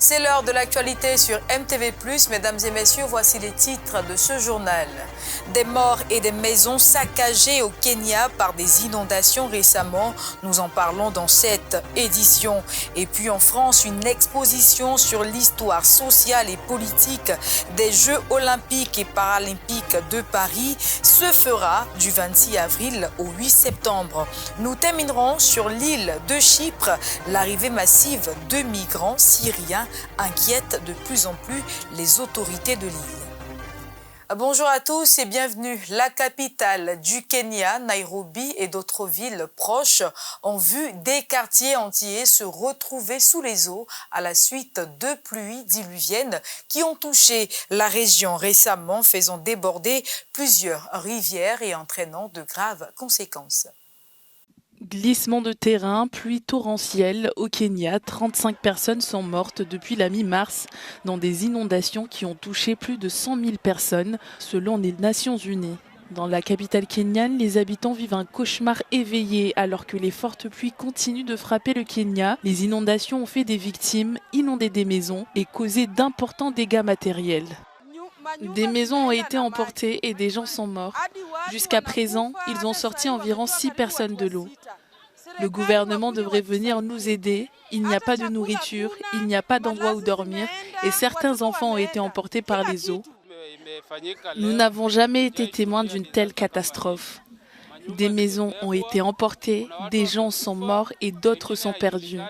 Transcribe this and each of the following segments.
C'est l'heure de l'actualité sur MTV+. Mesdames et messieurs, voici les titres de ce journal. Des morts et des maisons saccagées au Kenya par des inondations récemment. Nous en parlons dans cette édition. Et puis en France, une exposition sur l'histoire sociale et politique des Jeux olympiques et paralympiques de Paris se fera du 26 avril au 8 septembre. Nous terminerons sur l'île de Chypre. L'arrivée massive de migrants syriens inquiète de plus en plus les autorités de l'île. Bonjour à tous et bienvenue. La capitale du Kenya, Nairobi et d'autres villes proches ont vu des quartiers entiers se retrouver sous les eaux à la suite de pluies diluviennes qui ont touché la région récemment, faisant déborder plusieurs rivières et entraînant de graves conséquences. Glissement de terrain, pluie torrentielle au Kenya. 35 personnes sont mortes depuis la mi-mars dans des inondations qui ont touché plus de 100 000 personnes selon les Nations Unies. Dans la capitale kenyane, les habitants vivent un cauchemar éveillé alors que les fortes pluies continuent de frapper le Kenya. Les inondations ont fait des victimes, inondé des maisons et causé d'importants dégâts matériels. Des maisons ont été emportées et des gens sont morts. Jusqu'à présent, ils ont sorti environ 6 personnes de l'eau. Le gouvernement devrait venir nous aider. Il n'y a pas de nourriture, il n'y a pas d'endroit où dormir et certains enfants ont été emportés par les eaux. Nous n'avons jamais été témoins d'une telle catastrophe. Des maisons ont été emportées, des gens sont morts et d'autres sont perdus.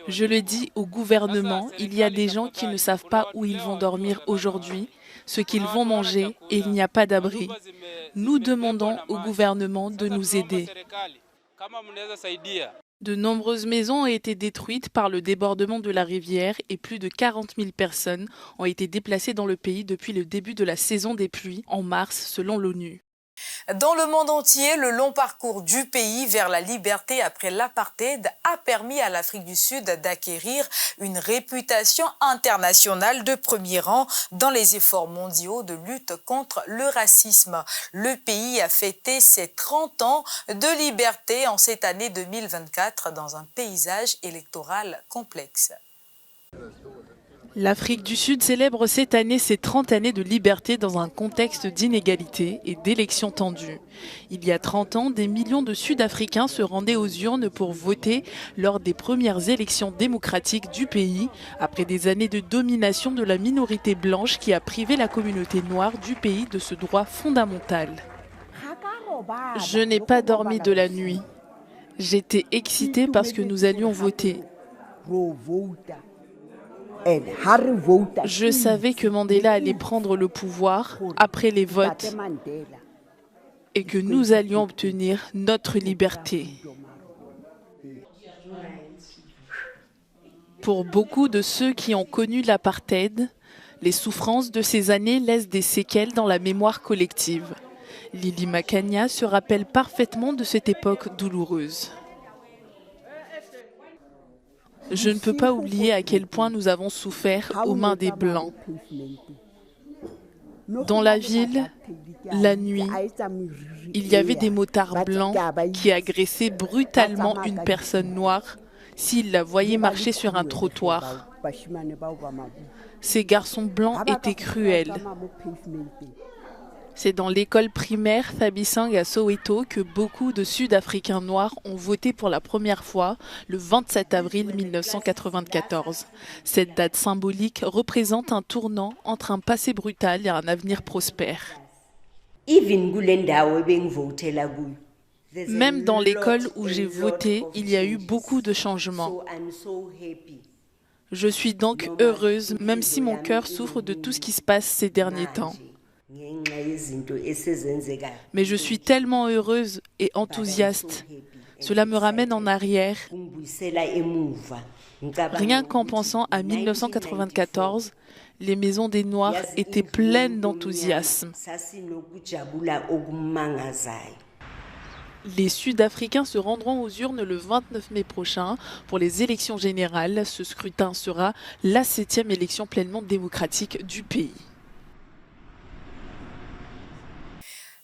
Je le dis au gouvernement, il y a des gens qui ne savent pas où ils vont dormir aujourd'hui, ce qu'ils vont manger et il n'y a pas d'abri. Nous demandons au gouvernement de nous aider. De nombreuses maisons ont été détruites par le débordement de la rivière et plus de 40 000 personnes ont été déplacées dans le pays depuis le début de la saison des pluies en mars selon l'ONU. Dans le monde entier, le long parcours du pays vers la liberté après l'apartheid a permis à l'Afrique du Sud d'acquérir une réputation internationale de premier rang dans les efforts mondiaux de lutte contre le racisme. Le pays a fêté ses 30 ans de liberté en cette année 2024 dans un paysage électoral complexe. L'Afrique du Sud célèbre cette année ses 30 années de liberté dans un contexte d'inégalité et d'élections tendues. Il y a 30 ans, des millions de Sud-Africains se rendaient aux urnes pour voter lors des premières élections démocratiques du pays, après des années de domination de la minorité blanche qui a privé la communauté noire du pays de ce droit fondamental. Je n'ai pas dormi de la nuit. J'étais excitée parce que nous allions voter. Je savais que Mandela allait prendre le pouvoir après les votes et que nous allions obtenir notre liberté. Pour beaucoup de ceux qui ont connu l'apartheid, les souffrances de ces années laissent des séquelles dans la mémoire collective. Lily Makanya se rappelle parfaitement de cette époque douloureuse. Je ne peux pas oublier à quel point nous avons souffert aux mains des Blancs. Dans la ville, la nuit, il y avait des motards blancs qui agressaient brutalement une personne noire s'ils la voyaient marcher sur un trottoir. Ces garçons blancs étaient cruels. C'est dans l'école primaire Thabisang à Soweto que beaucoup de Sud-Africains noirs ont voté pour la première fois le 27 avril 1994. Cette date symbolique représente un tournant entre un passé brutal et un avenir prospère. Même dans l'école où j'ai voté, il y a eu beaucoup de changements. Je suis donc heureuse, même si mon cœur souffre de tout ce qui se passe ces derniers temps. Mais je suis tellement heureuse et enthousiaste. Cela me ramène en arrière. Rien qu'en pensant à 1994, les maisons des Noirs étaient pleines d'enthousiasme. Les Sud-Africains se rendront aux urnes le 29 mai prochain pour les élections générales. Ce scrutin sera la 7e élection pleinement démocratique du pays.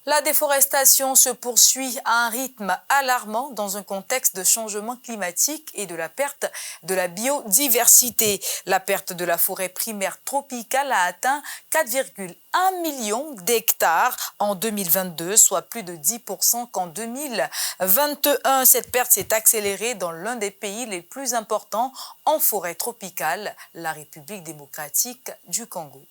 La déforestation se poursuit à un rythme alarmant dans un contexte de changement climatique et de la perte de la biodiversité. La perte de la forêt primaire tropicale a atteint 4,1 millions d'hectares en 2022, soit plus de 10% qu'en 2021. Cette perte s'est accélérée dans l'un des pays les plus importants en forêt tropicale, la République démocratique du Congo.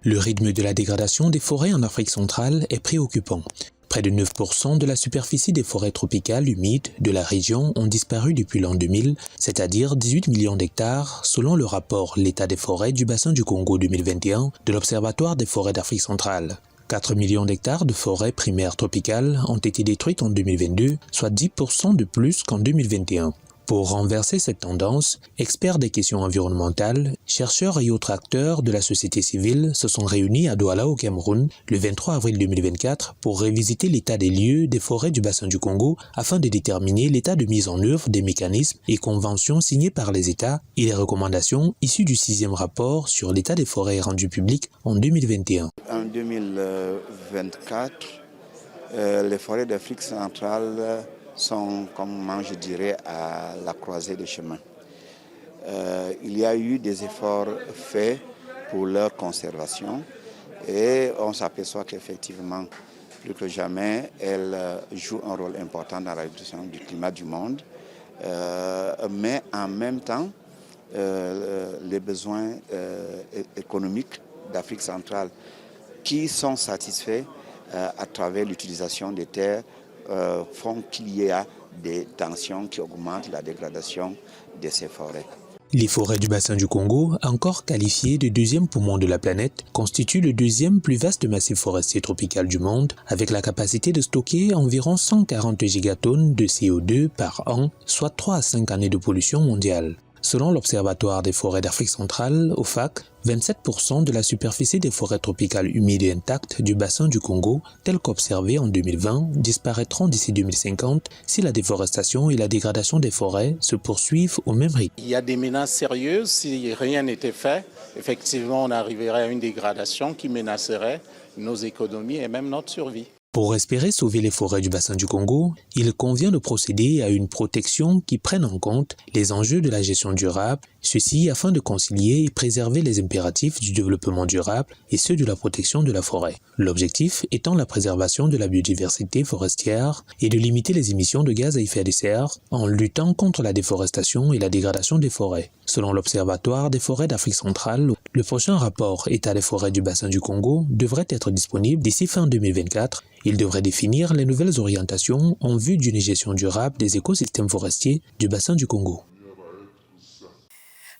Le rythme de la dégradation des forêts en Afrique centrale est préoccupant. Près de 9% de la superficie des forêts tropicales humides de la région ont disparu depuis l'an 2000, c'est-à-dire 18 millions d'hectares, selon le rapport L'état des forêts du bassin du Congo 2021 de l'Observatoire des forêts d'Afrique centrale. 4 millions d'hectares de forêts primaires tropicales ont été détruites en 2022, soit 10% de plus qu'en 2021. Pour renverser cette tendance, experts des questions environnementales, chercheurs et autres acteurs de la société civile se sont réunis à Douala au Cameroun le 23 avril 2024 pour révisiter l'état des lieux des forêts du bassin du Congo afin de déterminer l'état de mise en œuvre des mécanismes et conventions signés par les États et les recommandations issues du 6e rapport sur l'état des forêts rendu public en 2021. En 2024, les forêts d'Afrique centrale sont, comment je dirais, à la croisée des chemins. Il y a eu des efforts faits pour leur conservation et on s'aperçoit qu'effectivement, plus que jamais, elles jouent un rôle important dans la réduction du climat du monde. Mais en même temps, les besoins économiques d'Afrique centrale qui sont satisfaits à travers l'utilisation des terres font qu'il y ait des tensions qui augmentent la dégradation de ces forêts. Les forêts du bassin du Congo, encore qualifiées de deuxième poumon de la planète, constituent le deuxième plus vaste massif forestier tropical du monde, avec la capacité de stocker environ 140 gigatonnes de CO2 par an, soit 3 à 5 années de pollution mondiale. Selon l'Observatoire des forêts d'Afrique centrale, OFAC, 27% de la superficie des forêts tropicales humides et intactes du bassin du Congo, telles qu'observées en 2020, disparaîtront d'ici 2050 si la déforestation et la dégradation des forêts se poursuivent au même rythme. Il y a des menaces sérieuses. Si rien n'était fait, effectivement, on arriverait à une dégradation qui menacerait nos économies et même notre survie. Pour espérer sauver les forêts du bassin du Congo, il convient de procéder à une protection qui prenne en compte les enjeux de la gestion durable, ceci afin de concilier et préserver les impératifs du développement durable et ceux de la protection de la forêt. L'objectif étant la préservation de la biodiversité forestière et de limiter les émissions de gaz à effet de serre en luttant contre la déforestation et la dégradation des forêts. Selon l'Observatoire des forêts d'Afrique centrale, le prochain rapport État des forêts du bassin du Congo devrait être disponible d'ici fin 2024. Il devrait définir les nouvelles orientations en vue d'une gestion durable des écosystèmes forestiers du bassin du Congo.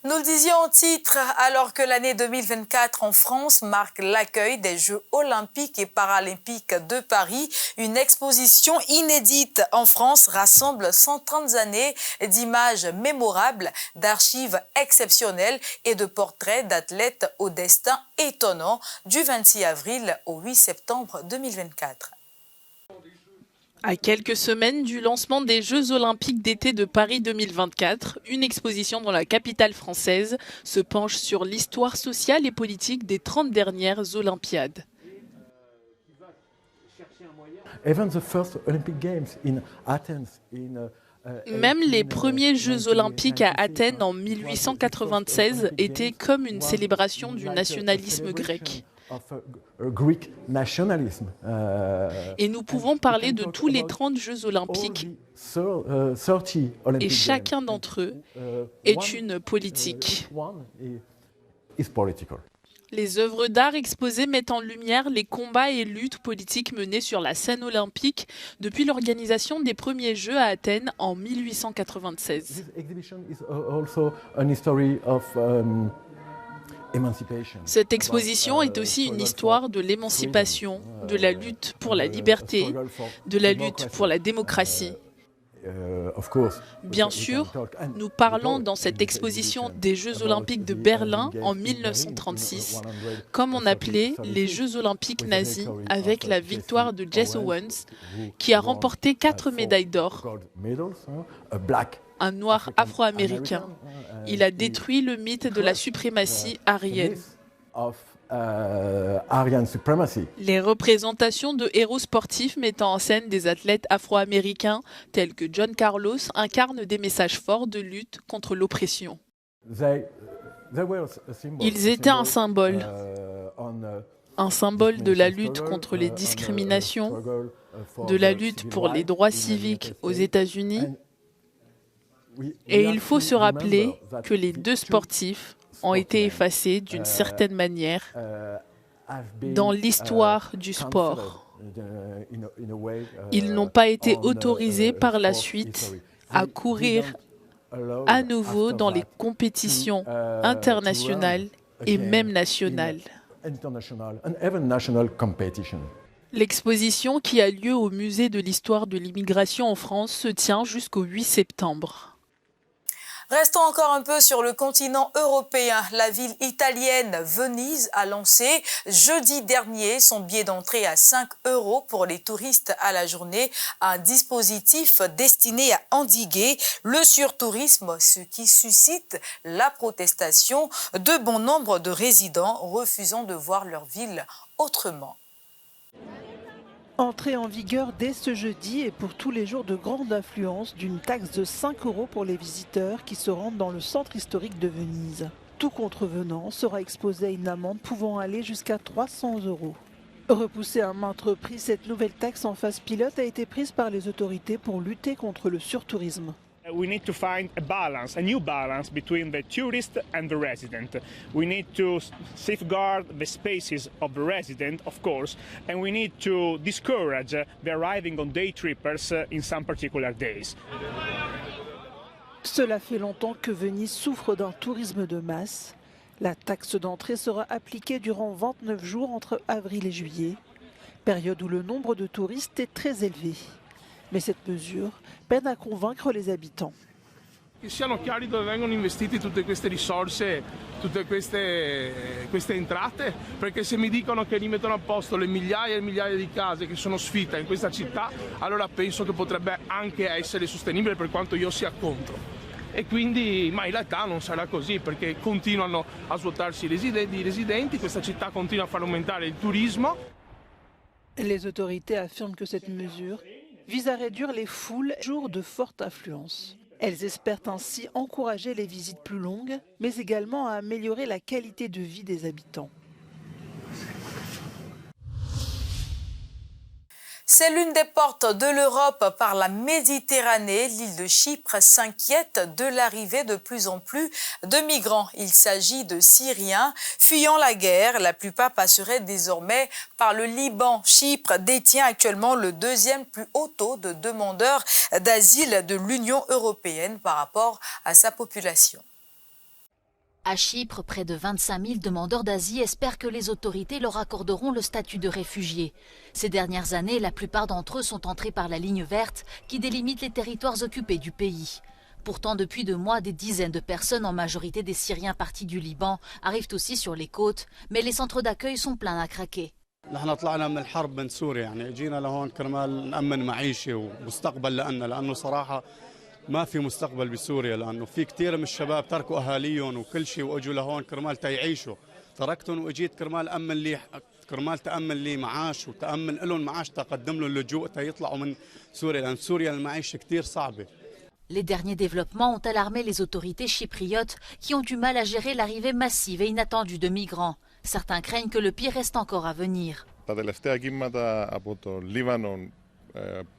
Nous le disions au titre, alors que l'année 2024 en France marque l'accueil des Jeux olympiques et paralympiques de Paris, une exposition inédite en France rassemble 130 années d'images mémorables, d'archives exceptionnelles et de portraits d'athlètes au destin étonnant du 26 avril au 8 septembre 2024. À quelques semaines du lancement des Jeux olympiques d'été de Paris 2024, une exposition dans la capitale française se penche sur l'histoire sociale et politique des 30 dernières Olympiades. Même les premiers Jeux olympiques à Athènes en 1896 étaient comme une célébration du nationalisme grec. Et nous pouvons parler de tous les 30 Jeux olympiques. Et chacun d'entre eux est une politique. Les œuvres d'art exposées mettent en lumière les combats et luttes politiques menés sur la scène olympique depuis l'organisation des premiers Jeux à Athènes en 1896. Cette exposition est aussi une histoire de l'émancipation, de la lutte pour la liberté, de la lutte pour la démocratie. Bien sûr, nous parlons dans cette exposition des Jeux olympiques de Berlin en 1936, comme on appelait les Jeux olympiques nazis, avec la victoire de Jesse Owens, qui a remporté 4 médailles d'or. Un noir afro-américain. Il a détruit le mythe de la suprématie aryenne. Les représentations de héros sportifs mettant en scène des athlètes afro-américains tels que John Carlos incarnent des messages forts de lutte contre l'oppression. Ils étaient un symbole de la lutte contre les discriminations, de la lutte pour les droits civiques aux États-Unis. Et il faut se rappeler que les deux sportifs ont été effacés d'une certaine manière dans l'histoire du sport. Ils n'ont pas été autorisés par la suite à courir à nouveau dans les compétitions internationales et même nationales. L'exposition qui a lieu au Musée de l'histoire de l'immigration en France se tient jusqu'au 8 septembre. Restons encore un peu sur le continent européen. La ville italienne Venise a lancé jeudi dernier son billet d'entrée à 5 € pour les touristes à la journée, un dispositif destiné à endiguer le surtourisme, ce qui suscite la protestation de bon nombre de résidents refusant de voir leur ville autrement. Entrée en vigueur dès ce jeudi et pour tous les jours de grande affluence d'une taxe de 5 € pour les visiteurs qui se rendent dans le centre historique de Venise. Tout contrevenant sera exposé à une amende pouvant aller jusqu'à 300 €. Repoussée à maintes reprises, cette nouvelle taxe en phase pilote a été prise par les autorités pour lutter contre le surtourisme. We need to find a new balance between the tourist and the resident. We need to safeguard the spaces of the resident, of course, and we need to discourage the arriving on day trippers in some particular days. Cela fait longtemps que Venise souffre d'un tourisme de masse. La taxe d'entrée sera appliquée durant 29 jours entre avril et juillet, période où le nombre de touristes est très élevé. Mais cette mesure peine à convaincre les habitants. Che siano chiari dove vengono investite tutte queste risorse, tutte queste entrate, perché se mi dicono che rimettono a posto le migliaia e migliaia di case che sono sfitte in questa città, allora penso che potrebbe anche essere sostenibile per quanto io sia contro. E quindi, ma in realtà non sarà così perché continuano a svuotarsi i residenti, questa città continua a far aumentare il turismo. Les autorités affirment que cette mesure vise à réduire les foules jours de forte affluence. Elles espèrent ainsi encourager les visites plus longues, mais également à améliorer la qualité de vie des habitants. C'est l'une des portes de l'Europe par la Méditerranée. L'île de Chypre s'inquiète de l'arrivée de plus en plus de migrants. Il s'agit de Syriens fuyant la guerre. La plupart passeraient désormais par le Liban. Chypre détient actuellement le deuxième plus haut taux de demandeurs d'asile de l'Union européenne par rapport à sa population. À Chypre, près de 25 000 demandeurs d'asile espèrent que les autorités leur accorderont le statut de réfugiés. Ces dernières années, la plupart d'entre eux sont entrés par la ligne verte qui délimite les territoires occupés du pays. Pourtant, depuis 2 mois, des dizaines de personnes, en majorité des Syriens partis du Liban, arrivent aussi sur les côtes, mais les centres d'accueil sont pleins à craquer. نحن طلعنا من الحرب من سوريا يعني جينا لهون كرمال نأمن معيشة ومستقبل لأنه صراحة ما في مستقبل بسوريا لأنه في كثير من الشباب تركوا أهاليهم وكل شيء وأجوا لهون كرمال تيعيشوا تركتهم وأجيت كرمال تأمن لي معاش وتأمن لهم معاش تقدم لهم لجوء تيطلعوا من سوريا لأن سوريا المعيشة كثير صعبة. Les derniers développements ont alarmé les autorités chypriotes qui ont du mal à gérer l'arrivée massive et inattendue de migrants. Certains craignent que le pire reste encore à venir. Τα τελευταία κύματα από το Λίβανο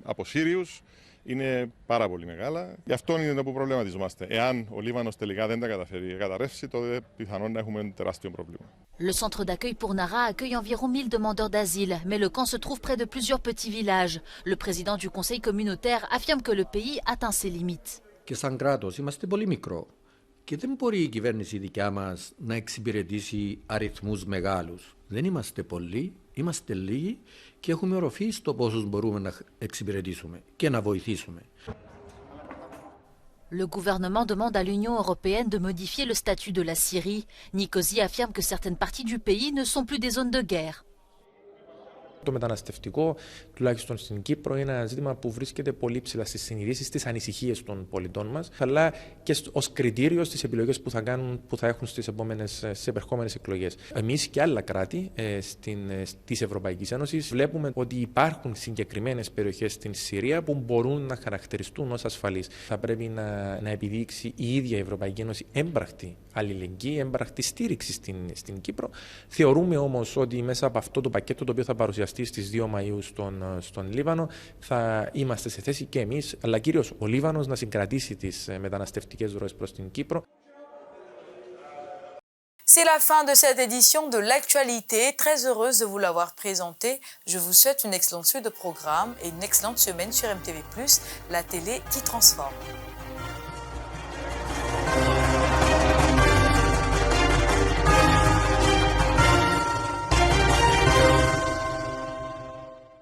από Σύριους είναι πάρα πολύ μεγάλα. Γι' αυτό είναι που προβληματιζόμαστε. Εάν ο Λίβανος τελικά δεν τα καταφέρει να καταρρεύσει, τότε πιθανόν να έχουμε ένα τεράστιο πρόβλημα. Le centre d'accueil pour Nara accueille environ 1000 demandeurs d'asile, mais le camp se trouve près de plusieurs petits villages. Le président du conseil communautaire affirme que le pays atteint ses limites. Και σαν κράτος είμαστε πολύ μικρό και δεν μπορεί η κυβέρνηση δικιά μας να εξυπηρετήσει αριθμούς μεγάλους. Δεν είμαστε πολλοί, είμαστε λίγοι και έχουμε οροφή στο πόσους μπορούμε να εξυπηρετήσουμε και να βοηθήσουμε. Le gouvernement demande à l'Union européenne de modifier le statut de la Syrie. Nicosie affirme que certaines parties du pays ne sont plus des zones de guerre. Το μεταναστευτικό, τουλάχιστον στην Κύπρο, είναι ένα ζήτημα που βρίσκεται πολύ ψηλά στις συνειδήσεις, στις ανησυχίες των πολιτών μας, αλλά και ως κριτήριο στις επιλογές που θα έχουν στις επερχόμενες εκλογές. Εμείς και άλλα κράτη της Ευρωπαϊκής Ένωσης βλέπουμε ότι υπάρχουν συγκεκριμένες περιοχές στην Συρία που μπορούν να χαρακτηριστούν ως ασφαλείς. Θα πρέπει να επιδείξει η ίδια η Ευρωπαϊκή Ένωση έμπρακτη αλληλεγγύη, έμπρακτη στήριξη στην Κύπρο. Θεωρούμε όμως ότι μέσα από αυτό το πακέτο το οποίο θα παρουσιαστεί στις 2 Μαΐου στον Λίβανο θα είμαστε σε θέση και εμείς, αλλά κυρίως ο Λίβανος, να συγκρατήσει τις μεταναστευτικές ροές προς την Κύπρο. C'est la fin de cette édition de l'actualité. Très heureuse de vous l'avoir présentée. Je vous souhaite une excellente suite de programme et une excellente semaine sur MTV+, la télé qui transforme.